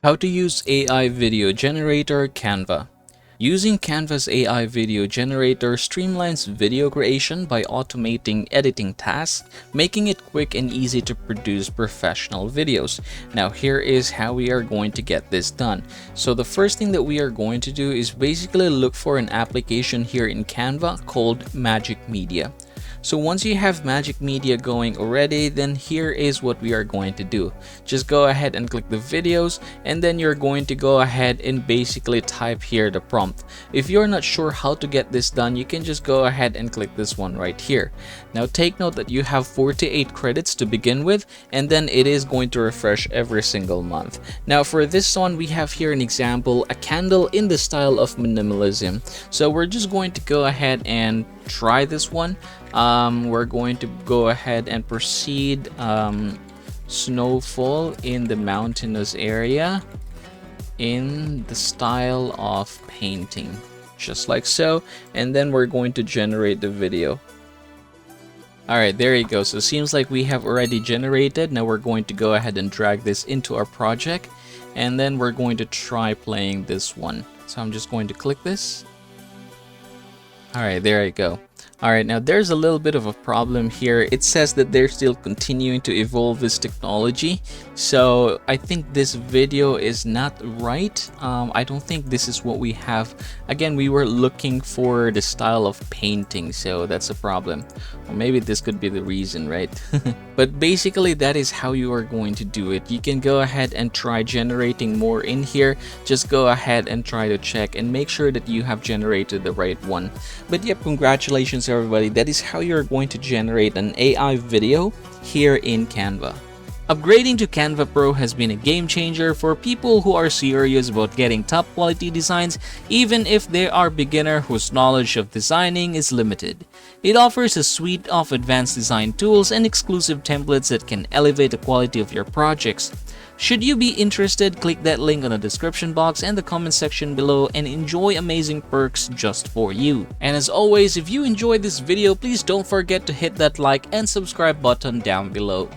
How to use AI video generator Canva. Using Canva's AI video generator streamlines video creation by automating editing tasks, making it quick and easy to produce professional videos. Now here is how we are going to get this done. So the first thing that we are going to do is basically look for an application here in Canva called Magic Media. So once you have Magic Media going already, then here is what we are going to do. Just go ahead and click the videos, and then you're going to go ahead and basically type here the prompt. If you're not sure how to get this done, you can just go ahead and click this one right here. Now take note that you have 48 credits to begin with, and then it is going to refresh every single month. Now for this one, we have here an example, a candle in the style of minimalism. So we're just going to go ahead and try this one. We're going to go ahead and proceed snowfall in the mountainous area in the style of painting, just like so, and then we're going to generate the video. Alright, there you go. So it seems like we have already generated. Now we're going to go ahead and drag this into our project, and then we're going to try playing this one. So I'm just going to click this. Alright, there you go. Alright, now there's a little bit of a problem here. It says that they're still continuing to evolve this technology. So I think this video is not right. I don't think this is what we have. Again, we were looking for the style of painting, so that's a problem. Or maybe this could be the reason, right? But basically that is how you are going to do it. You can go ahead and try generating more in here. Just go ahead and try to check and make sure that you have generated the right one. But yep, congratulations everybody. That is how you're going to generate an AI video here in Canva. Upgrading to Canva Pro has been a game changer for people who are serious about getting top quality designs, even if they are beginner whose knowledge of designing is limited. It offers a suite of advanced design tools and exclusive templates that can elevate the quality of your projects. Should you be interested, click that link on the description box and the comment section below and enjoy amazing perks just for you. And as always, if you enjoyed this video, please don't forget to hit that like and subscribe button down below.